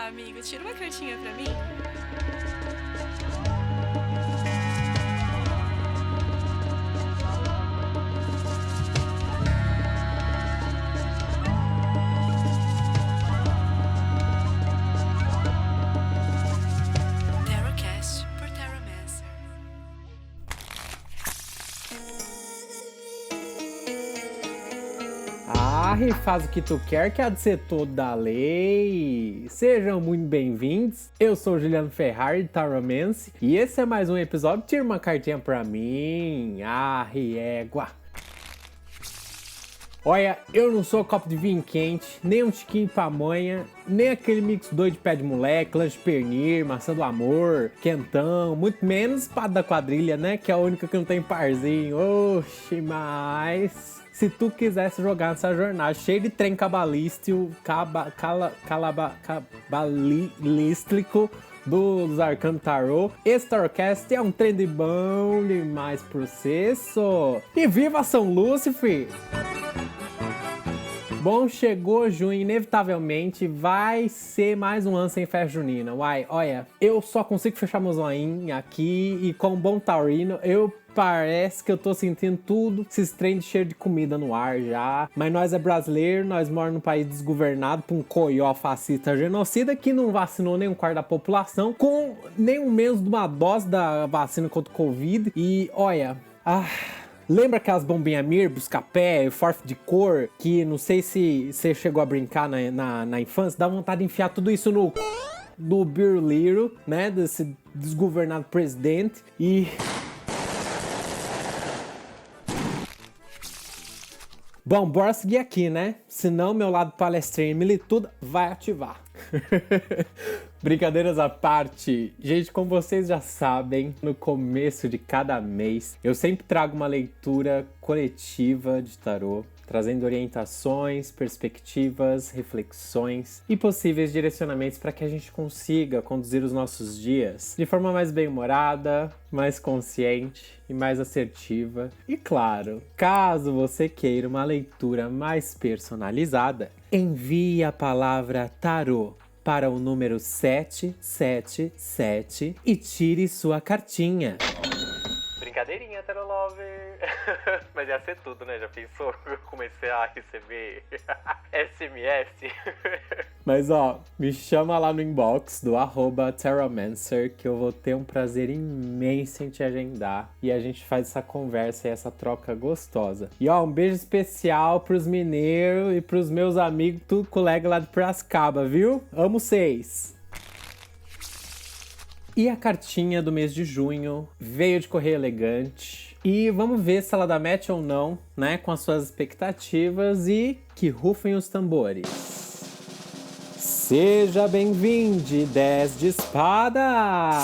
amigo, tira uma cartinha pra mim. Tarotcast por Taromancer. Faz o que tu quer, que há de ser todo da lei. Sejam muito bem-vindos. Eu sou o Juliano Ferrari, de Taromancer, e esse é mais um episódio. Tira uma cartinha pra mim. Égua. Olha, eu não sou copo de vinho quente, nem um tiquinho pamonha, nem aquele mix doido de pé de moleque, lanche pernil, maçã do amor, quentão, muito menos espada da quadrilha, né? Que é a única que não tem parzinho. Oxi, mas se tu quisesse jogar nessa jornada cheia de trem cabalístico, cabalístico dos Arcano Tarot, esse Tarotcast é um trem de bom demais pro cesso. E viva São Lúcifer! Bom, chegou junho, inevitavelmente vai ser mais um ano sem festa junina. Uai, olha, eu só consigo fechar meu zoinho aqui e com um bom taurino, parece que eu tô sentindo tudo, esses trem de cheiro de comida no ar já. Mas nós é brasileiro, nós moramos num país desgovernado por um coió fascista genocida que não vacinou nem um quarto da população, com nem um menos de uma dose da vacina contra o Covid. E olha, lembra aquelas bombinhas Mir, busca-pé, forf de cor, que não sei se você chegou a brincar na infância, dá vontade de enfiar tudo isso no do biruliro, né, desse desgovernado presidente. E bom, bora seguir aqui, né? Senão meu lado palestrinho e militudo vai ativar. Brincadeiras à parte, gente, como vocês já sabem, no começo de cada mês eu sempre trago uma leitura coletiva de tarô, trazendo orientações, perspectivas, reflexões e possíveis direcionamentos para que a gente consiga conduzir os nossos dias de forma mais bem-humorada, mais consciente e mais assertiva. E claro, caso você queira uma leitura mais personalizada, envie a palavra tarô para o número 777 e tire sua cartinha. Brincadeirinha, Tarot Lover! Mas ia ser tudo, né? Já pensou? Eu comecei a receber SMS. Mas ó, me chama lá no inbox do @Taromancer que eu vou ter um prazer imenso em te agendar. E a gente faz essa conversa e essa troca gostosa. E ó, um beijo especial pros mineiros e pros meus amigos, tudo colega lá de Piracicaba, viu? Amo vocês! E a cartinha do mês de junho veio de correio elegante. E vamos ver se ela dá match ou não, né? Com as suas expectativas e que rufem os tambores. Seja bem-vindo, 10 de espadas!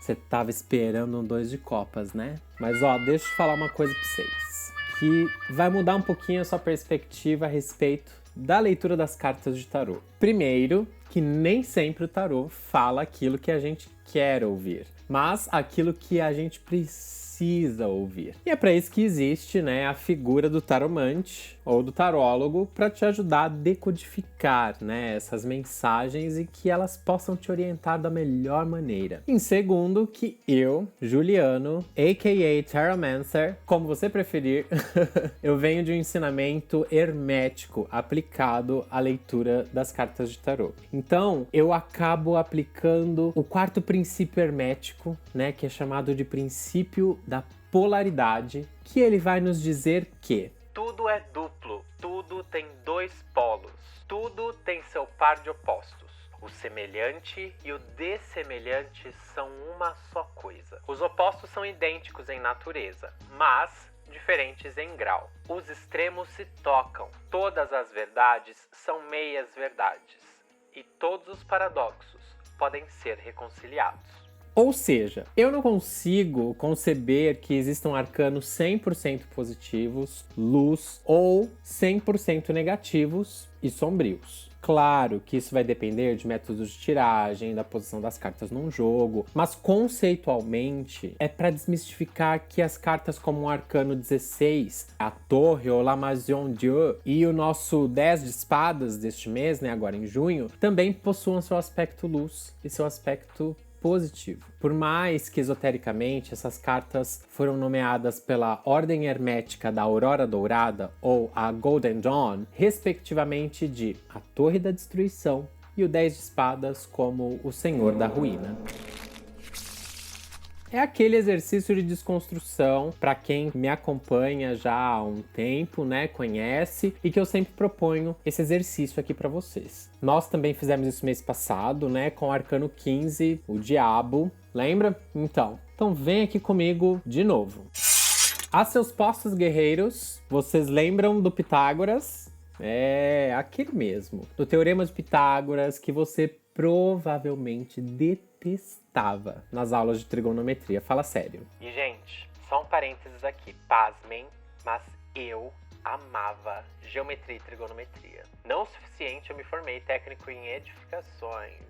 Você tava esperando um 2 de copas, né? Mas ó, deixa eu falar uma coisa pra vocês. Que vai mudar um pouquinho a sua perspectiva a respeito da leitura das cartas de tarô. Primeiro, que nem sempre o tarô fala aquilo que a gente quer ouvir, mas aquilo que a gente precisa ouvir. E é para isso que existe, né, a figura do taromante ou do tarólogo para te ajudar a decodificar, né, essas mensagens e que elas possam te orientar da melhor maneira. Em segundo, que eu, Juliano, a.k.a. Taromancer, como você preferir, eu venho de um ensinamento hermético aplicado à leitura das cartas de tarô. Então, eu acabo aplicando o quarto princípio hermético, né, que é chamado de princípio da polaridade, que ele vai nos dizer que tudo é duplo, tudo tem dois polos, tudo tem seu par de opostos. O semelhante e o dessemelhante são uma só coisa. Os opostos são idênticos em natureza, mas diferentes em grau. Os extremos se tocam. Todas as verdades são meias verdades. E todos os paradoxos podem ser reconciliados. Ou seja, eu não consigo conceber que existam arcanos 100% positivos, luz, ou 100% negativos e sombrios. Claro que isso vai depender de métodos de tiragem, da posição das cartas num jogo, mas conceitualmente é para desmistificar que as cartas como o Arcano 16, a Torre ou La Maison Dieu e o nosso 10 de espadas deste mês, né, agora em junho, também possuam seu aspecto luz e seu aspecto positivo. Por mais que esotericamente essas cartas foram nomeadas pela Ordem Hermética da Aurora Dourada ou a Golden Dawn, respectivamente de a Torre da Destruição e o 10 de Espadas como o Senhor da Ruína. É aquele exercício de desconstrução para quem me acompanha já há um tempo, né, conhece, e que eu sempre proponho esse exercício aqui para vocês. Nós também fizemos isso mês passado, né, com o Arcano 15, o Diabo, lembra? Então vem aqui comigo de novo. A seus postos guerreiros, vocês lembram do Pitágoras? É, aquele mesmo. Do Teorema de Pitágoras que você provavelmente detestava nas aulas de trigonometria. Fala sério. E, gente, só um parênteses aqui. Pasmem, mas eu amava geometria e trigonometria. Não o suficiente, eu me formei técnico em edificações.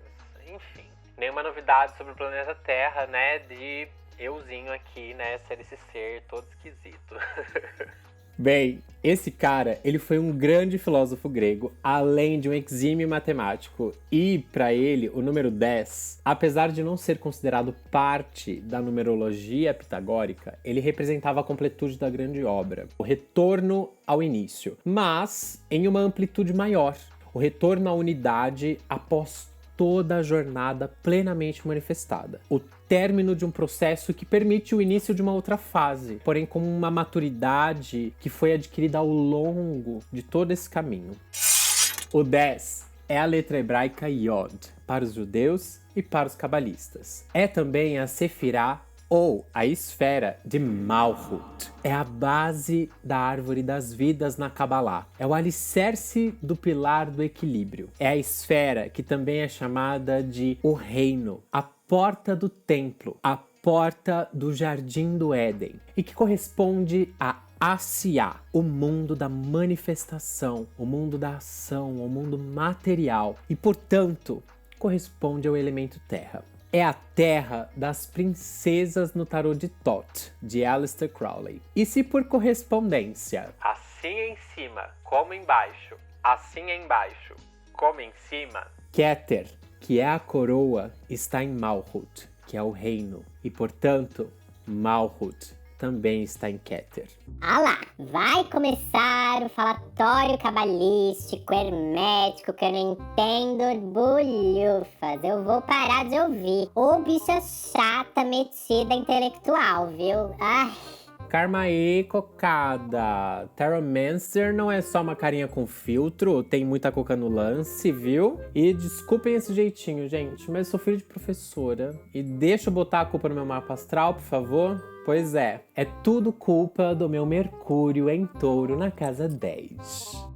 Enfim, nenhuma novidade sobre o planeta Terra, né? De euzinho aqui, né? Ser esse ser todo esquisito. Bem, esse cara, ele foi um grande filósofo grego, além de um exímio matemático. E, para ele, o número 10, apesar de não ser considerado parte da numerologia pitagórica, ele representava a completude da grande obra, o retorno ao início, mas em uma amplitude maior, o retorno à unidade após toda a jornada plenamente manifestada. O término de um processo que permite o início de uma outra fase, porém com uma maturidade que foi adquirida ao longo de todo esse caminho. O 10 é a letra hebraica Yod, para os judeus e para os cabalistas. É também a Sefirá, ou a esfera de Malhut. É a base da árvore das vidas na Kabbalah. É o alicerce do pilar do equilíbrio. É a esfera que também é chamada de o reino, a porta do templo, a porta do jardim do Éden, e que corresponde a Asiá, o mundo da manifestação, o mundo da ação, o mundo material, e portanto corresponde ao elemento terra. É a terra das princesas no tarô de Thoth, de Aleister Crowley. E se por correspondência, assim em cima como embaixo, assim embaixo como em cima, Keter, que é a coroa, está em Malhut, que é o reino. E portanto, Malhut também está em Keter. Ah lá, vai começar o falatório cabalístico, hermético, que eu não entendo bolhufas. Eu vou parar de ouvir. Ô bicha chata, metida intelectual, viu? Ai... Karma aí, cocada. Tarotmancer não é só uma carinha com filtro, tem muita coca no lance, viu? E desculpem esse jeitinho, gente, mas eu sou filho de professora. E deixa eu botar a culpa no meu mapa astral, por favor? Pois é tudo culpa do meu Mercúrio em Touro na casa 10.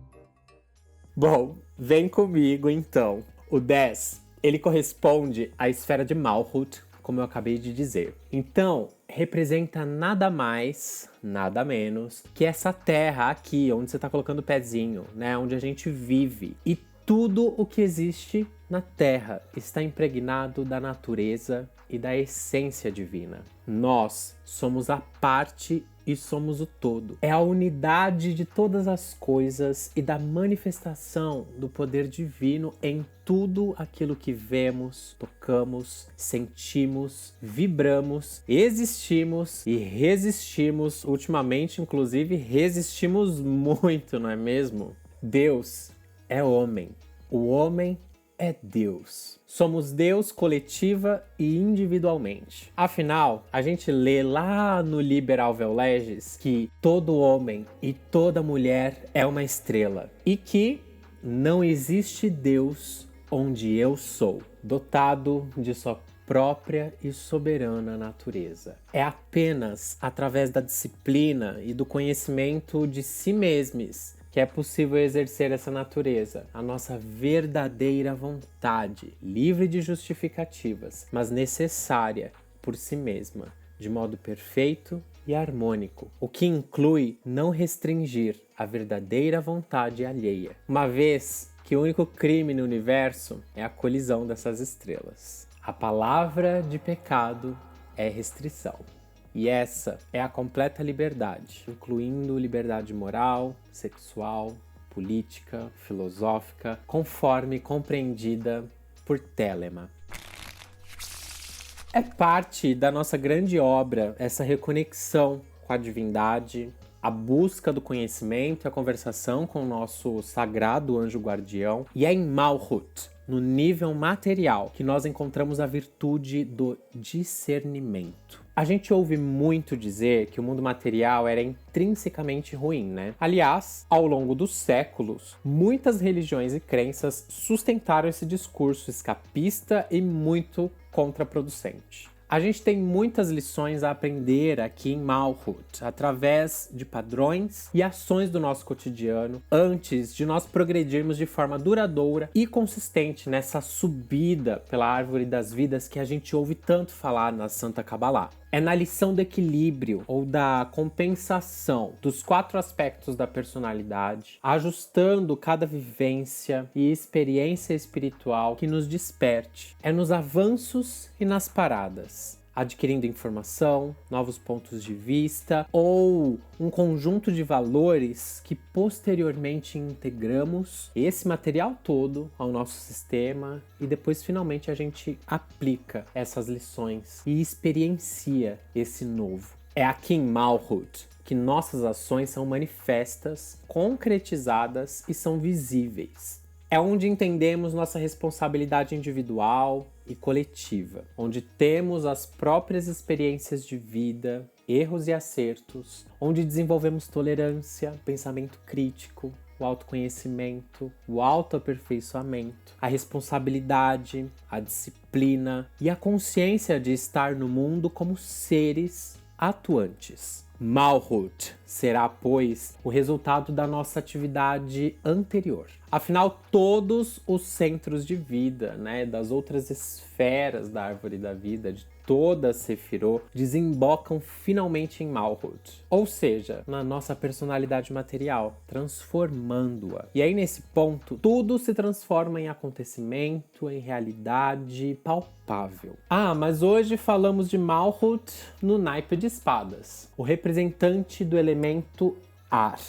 Bom, vem comigo então. O 10, ele corresponde à esfera de Malhut, como eu acabei de dizer. Então, representa nada mais, nada menos que essa terra aqui, onde você está colocando o pezinho, né? Onde a gente vive. E tudo o que existe na Terra está impregnado da natureza e da essência divina. Nós somos a parte e somos o todo. É a unidade de todas as coisas e da manifestação do poder divino em tudo aquilo que vemos, tocamos, sentimos, vibramos, existimos e resistimos. Ultimamente, inclusive, resistimos muito, não é mesmo? Deus é homem. O homem é Deus. Somos Deus coletiva e individualmente. Afinal, a gente lê lá no Liber Alvel Legis que todo homem e toda mulher é uma estrela e que não existe Deus onde eu sou, dotado de sua própria e soberana natureza. É apenas através da disciplina e do conhecimento de si mesmos que é possível exercer essa natureza, a nossa verdadeira vontade, livre de justificativas, mas necessária por si mesma, de modo perfeito e harmônico, o que inclui não restringir a verdadeira vontade alheia, uma vez que o único crime no universo é a colisão dessas estrelas. A palavra de pecado é restrição. E essa é a completa liberdade, incluindo liberdade moral, sexual, política, filosófica, conforme compreendida por Telema. É parte da nossa grande obra essa reconexão com a divindade, a busca do conhecimento, a conversação com o nosso sagrado anjo guardião. E é em Malhut, no nível material, que nós encontramos a virtude do discernimento. A gente ouve muito dizer que o mundo material era intrinsecamente ruim, né? Aliás, ao longo dos séculos, muitas religiões e crenças sustentaram esse discurso escapista e muito contraproducente. A gente tem muitas lições a aprender aqui em Malhut, através de padrões e ações do nosso cotidiano, antes de nós progredirmos de forma duradoura e consistente nessa subida pela árvore das vidas que a gente ouve tanto falar na Santa Kabbalah. É na lição do equilíbrio ou da compensação dos 4 aspectos da personalidade, ajustando cada vivência e experiência espiritual que nos desperte. É nos avanços e nas paradas, adquirindo informação, novos pontos de vista ou um conjunto de valores que posteriormente integramos esse material todo ao nosso sistema e depois finalmente a gente aplica essas lições e experiencia esse novo. É aqui em Malhut que nossas ações são manifestas, concretizadas e são visíveis. É onde entendemos nossa responsabilidade individual e coletiva, onde temos as próprias experiências de vida, erros e acertos, onde desenvolvemos tolerância, pensamento crítico, o autoconhecimento, o autoaperfeiçoamento, a responsabilidade, a disciplina e a consciência de estar no mundo como seres atuantes. Malhut será, pois, o resultado da nossa atividade anterior. Afinal, todos os centros de vida, das outras esferas da árvore da vida, de toda a Sefirot, desembocam finalmente em Malhut. Ou seja, na nossa personalidade material, transformando-a. E aí, nesse ponto, tudo se transforma em acontecimento, em realidade palpável. Mas hoje falamos de Malhut no naipe de espadas, o representante do elemento ar,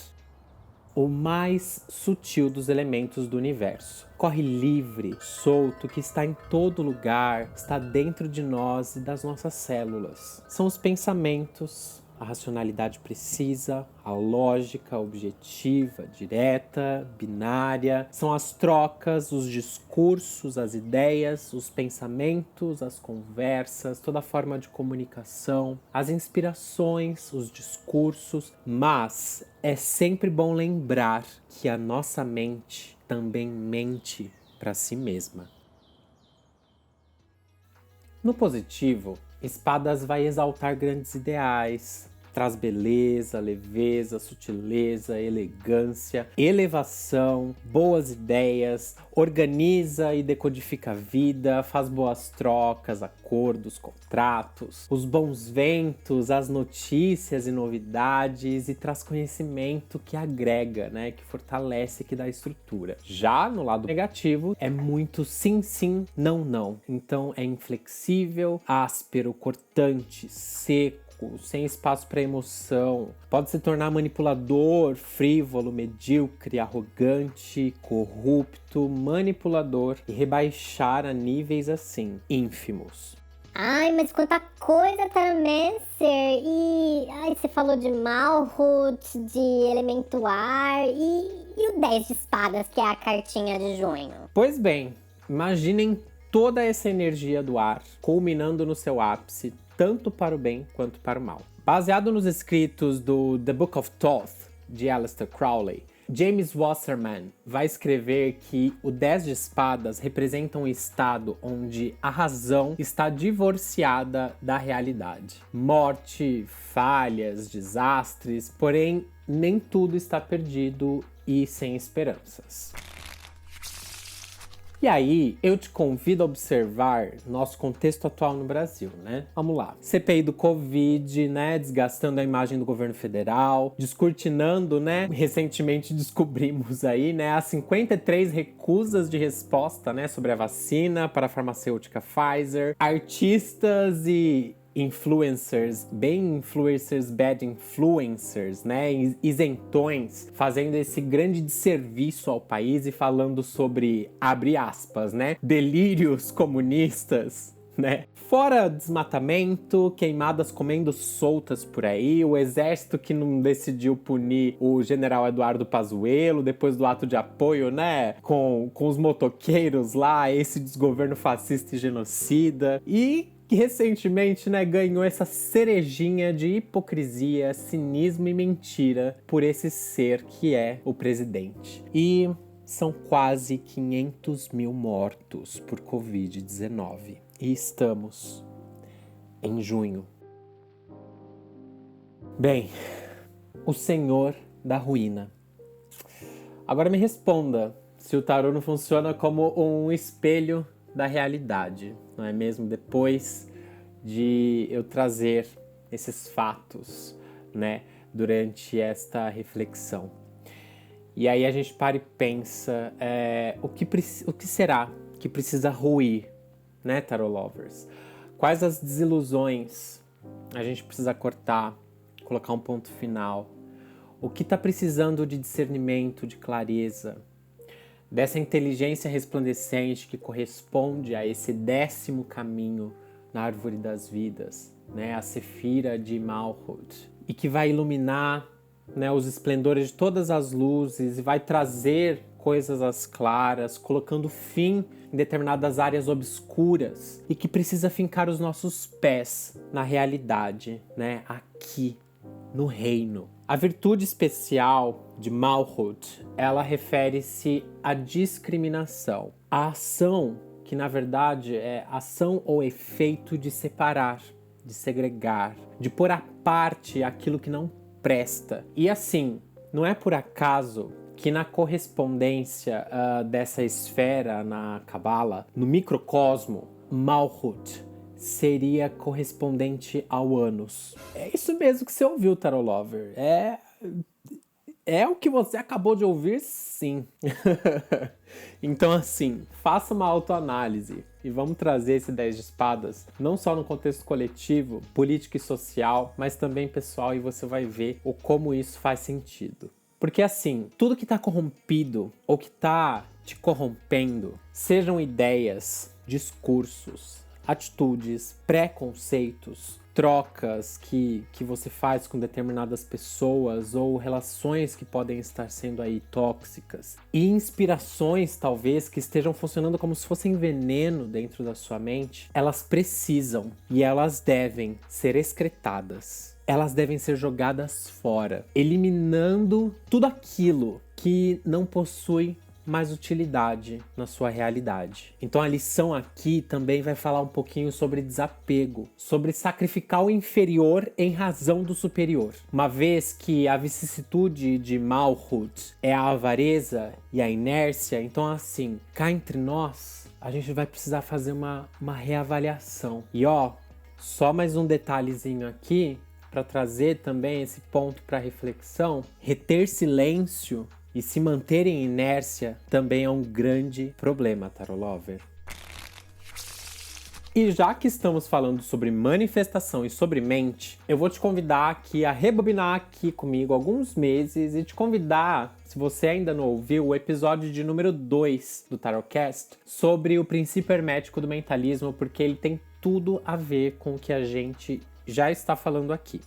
o mais sutil dos elementos do universo. Corre livre, solto, que está em todo lugar, está dentro de nós e das nossas células. São os pensamentos, a racionalidade precisa, a lógica objetiva, direta, binária. São as trocas, os discursos, as ideias, os pensamentos, as conversas, toda forma de comunicação, as inspirações, os discursos. Mas é sempre bom lembrar que a nossa mente também mente para si mesma. No positivo, Espadas vai exaltar grandes ideais, traz beleza, leveza, sutileza, elegância, elevação, boas ideias, organiza e decodifica a vida, faz boas trocas, acordos, contratos, os bons ventos, as notícias e novidades e traz conhecimento que agrega, que fortalece, que dá estrutura. Já no lado negativo, é muito sim, sim, não, não. Então é inflexível, áspero, cortante, seco, sem espaço para emoção, pode se tornar manipulador, frívolo, medíocre, arrogante, corrupto, manipulador e rebaixar a níveis assim, ínfimos. Ai, mas quanta coisa, Taramancer! E você falou de Malhut, de elemento ar e o 10 de espadas, que é a cartinha de junho. Pois bem, imaginem toda essa energia do ar culminando no seu ápice, tanto para o bem quanto para o mal. Baseado nos escritos do The Book of Thoth, de Aleister Crowley, James Wasserman vai escrever que o 10 de espadas representa um estado onde a razão está divorciada da realidade. Morte, falhas, desastres, porém nem tudo está perdido e sem esperanças. E aí, eu te convido a observar nosso contexto atual no Brasil, né? Vamos lá. CPI do Covid, né? Desgastando a imagem do governo federal, descortinando, né? Recentemente descobrimos aí, né? As 53 recusas de resposta, né? Sobre a vacina para a farmacêutica Pfizer. Artistas e influencers, bem influencers, bad influencers, né, isentões, fazendo esse grande desserviço ao país e falando sobre, abre aspas, né, delírios comunistas, né. Fora desmatamento, queimadas comendo soltas por aí, o exército que não decidiu punir o general Eduardo Pazuello depois do ato de apoio, né, com os motoqueiros lá, esse desgoverno fascista e genocida, e que recentemente, né, ganhou essa cerejinha de hipocrisia, cinismo e mentira por esse ser que é o presidente. E são quase 500 mil mortos por Covid-19. E estamos em junho. Bem, o Senhor da ruína. Agora me responda se o tarô não funciona como um espelho da realidade, não é mesmo? Depois de eu trazer esses fatos, né, durante esta reflexão. E aí a gente para e pensa, o que será que precisa ruir, né, Tarot Lovers? Quais as desilusões a gente precisa cortar, colocar um ponto final? O que está precisando de discernimento, de clareza? Dessa inteligência resplandecente que corresponde a esse 10º caminho na árvore das vidas, né, a Sefira de Malkuth, e que vai iluminar, né, os esplendores de todas as luzes e vai trazer coisas às claras, colocando fim em determinadas áreas obscuras e que precisa fincar os nossos pés na realidade, né, aqui no reino. A virtude especial de Malkuth, ela refere-se à discriminação, a ação que na verdade é ação ou efeito de separar, de segregar, de pôr à parte aquilo que não presta. E assim, não é por acaso que na correspondência dessa esfera na Cabala, no microcosmo, Malkuth seria correspondente ao ânus. É isso mesmo que você ouviu, Tarot Lover. É o que você acabou de ouvir, sim. Então, assim, faça uma autoanálise e vamos trazer esse 10 de espadas, não só no contexto coletivo, político e social, mas também pessoal, e você vai ver o como isso faz sentido. Porque assim, tudo que está corrompido ou que está te corrompendo, sejam ideias, discursos, atitudes, preconceitos, trocas que você faz com determinadas pessoas ou relações que podem estar sendo aí tóxicas e inspirações talvez que estejam funcionando como se fossem veneno dentro da sua mente, elas precisam e elas devem ser excretadas. Elas devem ser jogadas fora, eliminando tudo aquilo que não possui mais utilidade na sua realidade. Então a lição aqui também vai falar um pouquinho sobre desapego, sobre sacrificar o inferior em razão do superior. Uma vez que a vicissitude de Malkuth é a avareza e a inércia, então assim, cá entre nós, a gente vai precisar fazer uma reavaliação. E só mais um detalhezinho aqui, para trazer também esse ponto para reflexão, reter silêncio e se manter em inércia também é um grande problema, Tarot Lover. E já que estamos falando sobre manifestação e sobre mente, eu vou te convidar aqui a rebobinar aqui comigo alguns meses e te convidar, se você ainda não ouviu, o episódio de número 2 do Tarotcast sobre o princípio hermético do mentalismo, porque ele tem tudo a ver com o que a gente já está falando aqui.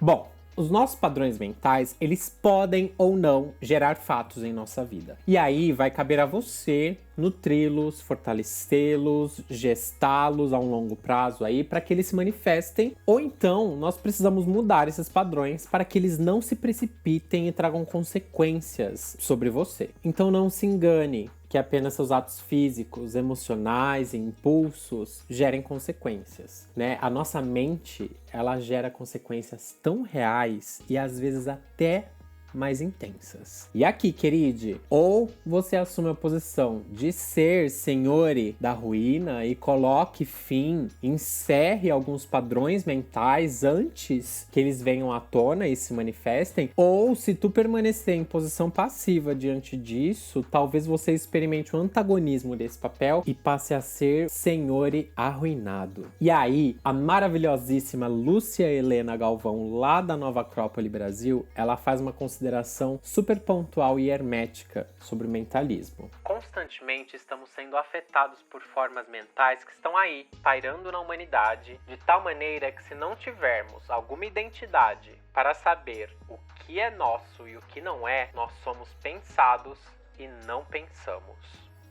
Bom, os nossos padrões mentais, eles podem ou não gerar fatos em nossa vida. E aí vai caber a você nutri-los, fortalecê-los, gestá-los a um longo prazo aí para que eles se manifestem. Ou então nós precisamos mudar esses padrões para que eles não se precipitem e tragam consequências sobre você. Então não se engane que apenas seus atos físicos, emocionais e impulsos gerem consequências, né? A nossa mente, ela gera consequências tão reais e às vezes até mais intensas. E aqui, queride, ou você assume a posição de ser senhore da ruína e coloque fim, encerre alguns padrões mentais antes que eles venham à tona e se manifestem, ou se tu permanecer em posição passiva diante disso, talvez você experimente o antagonismo desse papel e passe a ser senhore arruinado. E aí, a maravilhosíssima Lúcia Helena Galvão, lá da Nova Acrópole Brasil, ela faz uma consideração super pontual e hermética sobre o mentalismo. Constantemente estamos sendo afetados por formas mentais que estão aí, pairando na humanidade, de tal maneira que se não tivermos alguma identidade para saber o que é nosso e o que não é, nós somos pensados e não pensamos.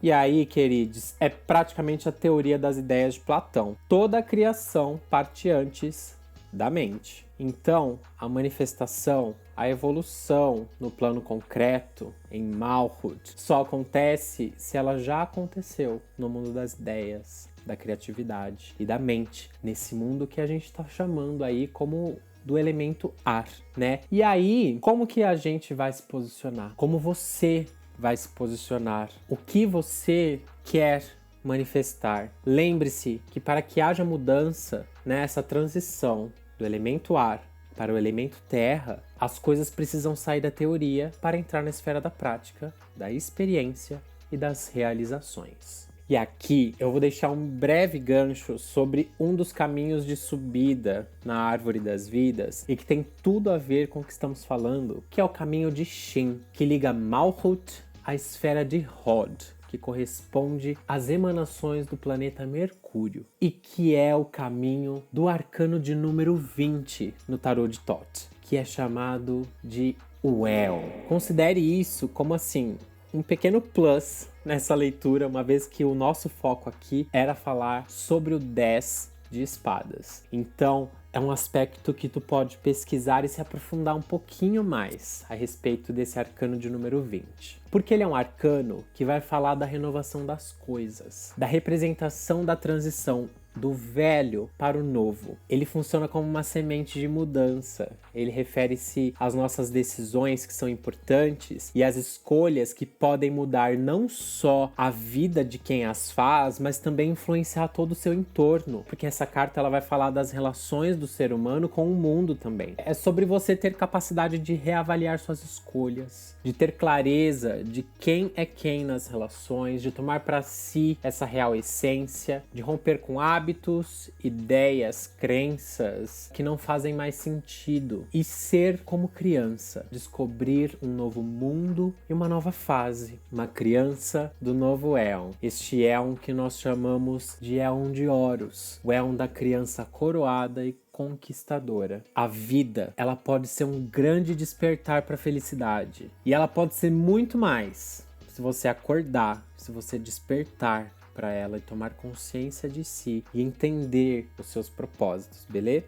E aí, queridos, é praticamente a teoria das ideias de Platão. Toda a criação parte antes da mente. Então, a manifestação, a evolução no plano concreto, em Malkuth, só acontece se ela já aconteceu no mundo das ideias, da criatividade e da mente, nesse mundo que a gente está chamando aí como do elemento ar, né? E aí, como que a gente vai se posicionar? Como você vai se posicionar? O que você quer manifestar? Lembre-se que para que haja mudança, né, essa transição do elemento ar para o elemento terra, as coisas precisam sair da teoria para entrar na esfera da prática, da experiência e das realizações. E aqui eu vou deixar um breve gancho sobre um dos caminhos de subida na árvore das vidas e que tem tudo a ver com o que estamos falando, que é o caminho de Shin, que liga Malkuth à esfera de Hod, que corresponde às emanações do planeta Mercúrio, e que é o caminho do arcano de número 20 no tarô de Thoth, que é chamado de Uel. Considere isso como assim, um pequeno plus nessa leitura, uma vez que o nosso foco aqui era falar sobre o 10 de espadas. Então, é um aspecto que tu pode pesquisar e se aprofundar um pouquinho mais a respeito desse arcano de número 20. Porque ele é um arcano que vai falar da renovação das coisas, da representação da transição do velho para o novo. Ele funciona como uma semente de mudança. Ele refere-se às nossas decisões que são importantes e às escolhas que podem mudar não só a vida de quem as faz, mas também influenciar todo o seu entorno. Porque essa carta ela vai falar das relações do ser humano com o mundo também. É sobre você ter capacidade de reavaliar suas escolhas, de ter clareza de quem é quem nas relações, de tomar para si essa real essência, de romper com hábitos, ideias, crenças que não fazem mais sentido e ser como criança, descobrir um novo mundo e uma nova fase, uma criança do novo Éon, este Éon que nós chamamos de Éon de Horus, o Éon da criança coroada e conquistadora. A vida, ela pode ser um grande despertar para a felicidade e ela pode ser muito mais se você acordar, se você despertar para ela e tomar consciência de si e entender os seus propósitos, beleza?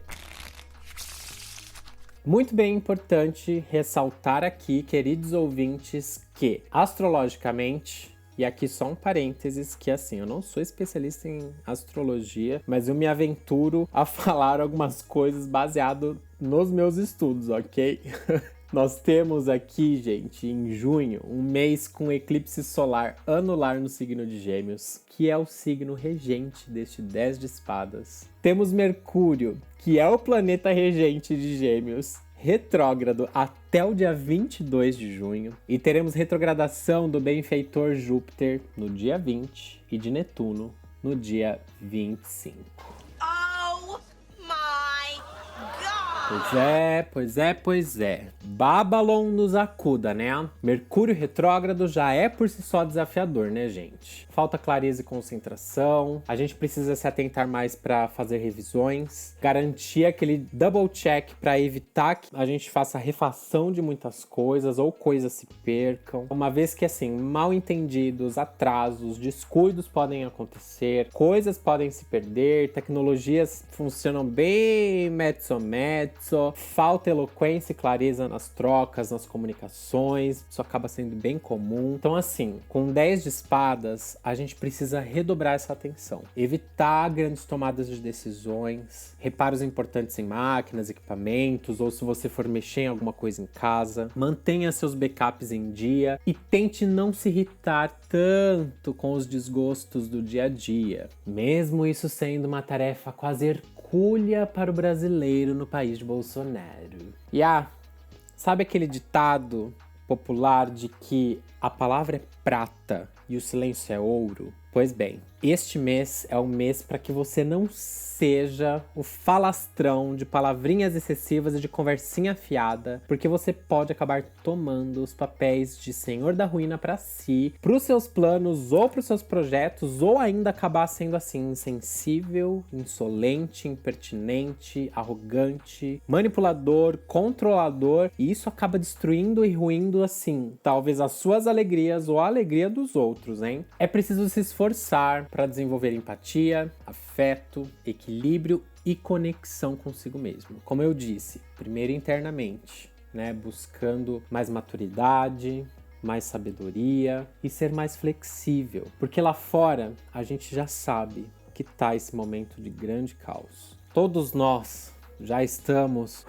Muito bem importante ressaltar aqui, queridos ouvintes, que astrologicamente, e aqui só um parênteses, que assim, eu não sou especialista em astrologia, mas eu me aventuro a falar algumas coisas baseado nos meus estudos, ok? Nós temos aqui, gente, em junho, um mês com eclipse solar anular no signo de Gêmeos, que é o signo regente deste 10 de espadas. Temos Mercúrio, que é o planeta regente de Gêmeos, retrógrado até o dia 22 de junho. E teremos retrogradação do benfeitor Júpiter no dia 20 e de Netuno no dia 25. Pois é. Babylon nos acuda, né? Mercúrio retrógrado já é por si só desafiador, né, gente? Falta clareza e concentração. A gente precisa se atentar mais para fazer revisões. Garantir aquele double check para evitar que a gente faça refação de muitas coisas ou coisas se percam. Uma vez que, assim, mal entendidos, atrasos, descuidos podem acontecer, coisas podem se perder, tecnologias funcionam bem metso-metso, impreciso, falta eloquência e clareza nas trocas, nas comunicações, isso acaba sendo bem comum. Então assim, com 10 de espadas, a gente precisa redobrar essa atenção, evitar grandes tomadas de decisões, reparos importantes em máquinas, equipamentos, ou se você for mexer em alguma coisa em casa, mantenha seus backups em dia e tente não se irritar tanto com os desgostos do dia a dia, mesmo isso sendo uma tarefa quase hercúlea para o brasileiro no país de Bolsonaro. E sabe aquele ditado popular de que a palavra é prata e o silêncio é ouro? Pois bem, este mês é o mês para que você não seja o falastrão de palavrinhas excessivas e de conversinha fiada, porque você pode acabar tomando os papéis de senhor da ruína para si, para os seus planos ou para os seus projetos, ou ainda acabar sendo assim insensível, insolente, impertinente, arrogante, manipulador, controlador, e isso acaba destruindo e ruindo assim, talvez as suas alegrias ou a alegria dos outros, hein? É preciso se esforçar para desenvolver empatia, afeto, equilíbrio e conexão consigo mesmo. Como eu disse, primeiro internamente, né? Buscando mais maturidade, mais sabedoria e ser mais flexível. Porque lá fora a gente já sabe que tá esse momento de grande caos. Todos nós já estamos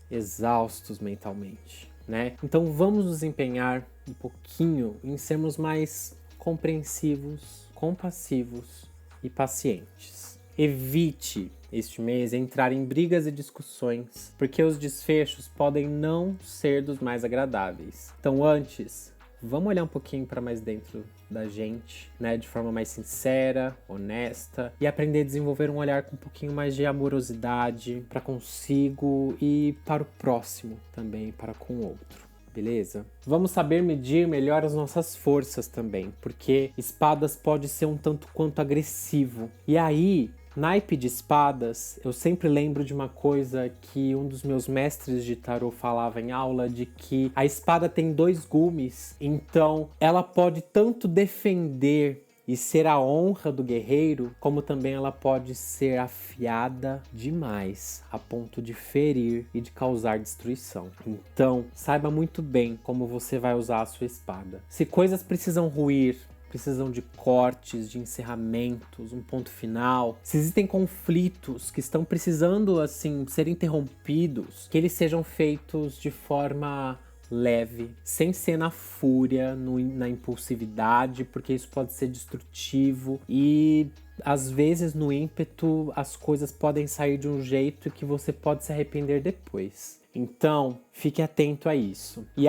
exaustos mentalmente, né? Então vamos nos empenhar um pouquinho em sermos mais compreensivos, compassivos e pacientes. Evite este mês entrar em brigas e discussões, porque os desfechos podem não ser dos mais agradáveis. Então antes, vamos olhar um pouquinho para mais dentro da gente, né, de forma mais sincera, honesta, e aprender a desenvolver um olhar com um pouquinho mais de amorosidade para consigo e para o próximo também, para com o outro. Beleza? Vamos saber medir melhor as nossas forças também, porque espadas pode ser um tanto quanto agressivo. E aí, naipe de espadas, eu sempre lembro de uma coisa que um dos meus mestres de tarô falava em aula, de que a espada tem 2 gumes, então ela pode tanto defender e ser a honra do guerreiro, como também ela pode ser afiada demais, a ponto de ferir e de causar destruição. Então, saiba muito bem como você vai usar a sua espada. Se coisas precisam ruir, precisam de cortes, de encerramentos, um ponto final. Se existem conflitos que estão precisando, assim, ser interrompidos, que eles sejam feitos de forma leve, sem ser na fúria, na impulsividade, porque isso pode ser destrutivo e às vezes no ímpeto as coisas podem sair de um jeito que você pode se arrepender depois. Então, fique atento a isso. E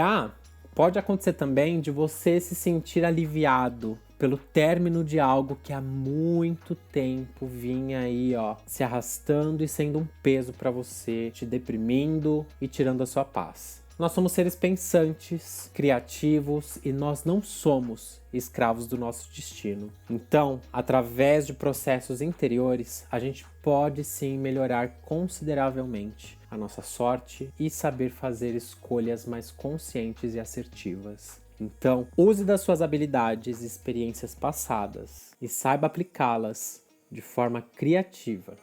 pode acontecer também de você se sentir aliviado pelo término de algo que há muito tempo vinha aí, se arrastando e sendo um peso para você, te deprimindo e tirando a sua paz. Nós somos seres pensantes, criativos e nós não somos escravos do nosso destino. Então, através de processos interiores, a gente pode sim melhorar consideravelmente a nossa sorte e saber fazer escolhas mais conscientes e assertivas. Então, use das suas habilidades e experiências passadas e saiba aplicá-las de forma criativa.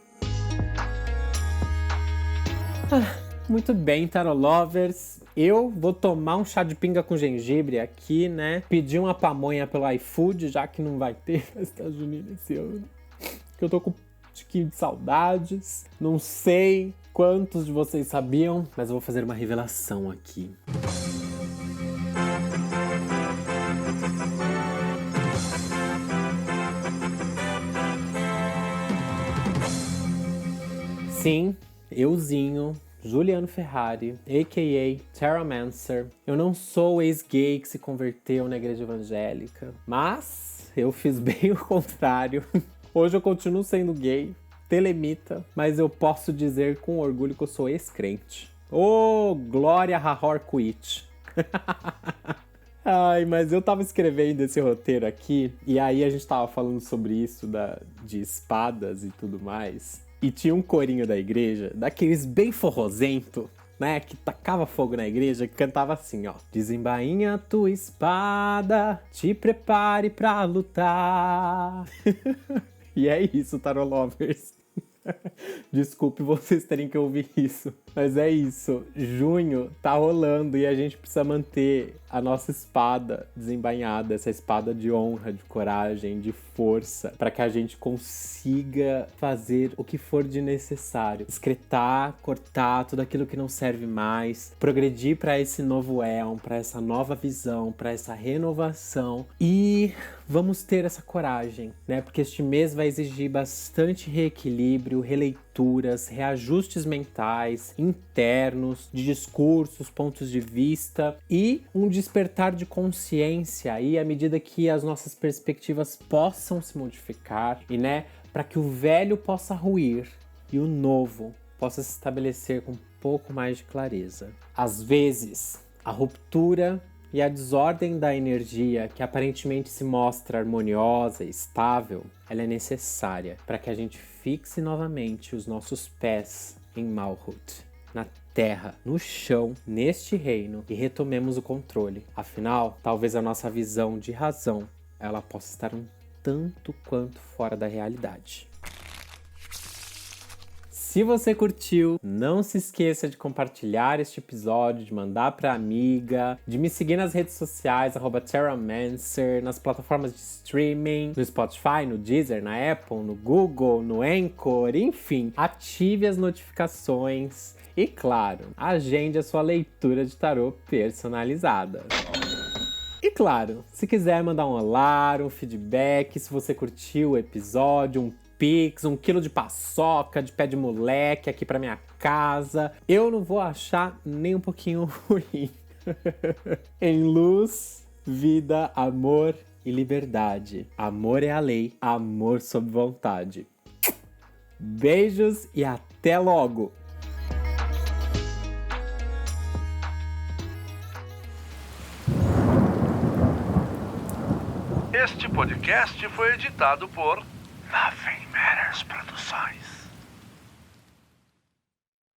Muito bem, Tarot Lovers. Eu vou tomar um chá de pinga com gengibre aqui, né? Pedir uma pamonha pelo iFood, já que não vai ter festa junina esse ano. Que eu tô com um tiquinho de saudades. Não sei quantos de vocês sabiam, mas eu vou fazer uma revelação aqui. Sim, euzinho, Juliano Ferrari, a.k.a. Terramancer. Eu não sou o ex-gay que se converteu na igreja evangélica, mas eu fiz bem o contrário. Hoje eu continuo sendo gay, telemita, mas eu posso dizer com orgulho que eu sou ex-crente. Glória Rahor Quit. Ai, mas eu tava escrevendo esse roteiro aqui, e aí a gente tava falando sobre isso de espadas e tudo mais. E tinha um corinho da igreja, daqueles bem forrozento, né? Que tacava fogo na igreja, que cantava assim, Desembainha tua espada, te prepare pra lutar. E é isso, Tarot Lovers. Desculpe vocês terem que ouvir isso. Mas é isso. Junho tá rolando e a gente precisa manter a nossa espada desembainhada, essa espada de honra, de coragem, de força, para que a gente consiga fazer o que for de necessário. Excretar, cortar tudo aquilo que não serve mais, progredir para esse novo éon, para essa nova visão, para essa renovação. E vamos ter essa coragem, né? Porque este mês vai exigir bastante reequilíbrio, releituras, reajustes mentais, internos, de discursos, pontos de vista e um despertar de consciência aí à medida que as nossas perspectivas possam se modificar e, né, para que o velho possa ruir e o novo possa se estabelecer com um pouco mais de clareza. Às vezes, a ruptura e a desordem da energia, que aparentemente se mostra harmoniosa e estável, ela é necessária para que a gente fixe novamente os nossos pés em Malkuth, na terra, no chão, neste reino, e retomemos o controle. Afinal, talvez a nossa visão de razão, ela possa estar um tanto quanto fora da realidade. Se você curtiu, não se esqueça de compartilhar este episódio, de mandar pra amiga, de me seguir nas redes sociais, @terramancer, nas plataformas de streaming, no Spotify, no Deezer, na Apple, no Google, no Anchor, enfim. Ative as notificações e, claro, agende a sua leitura de tarô personalizada. E claro, se quiser mandar um olá, um feedback, se você curtiu o episódio, um Pix, 1 quilo de paçoca, de pé de moleque aqui pra minha casa, eu não vou achar nem um pouquinho ruim. Em luz, vida, amor e liberdade. Amor é a lei, amor sob vontade. Beijos e até logo! Este podcast foi editado por Nothing Matters Produções.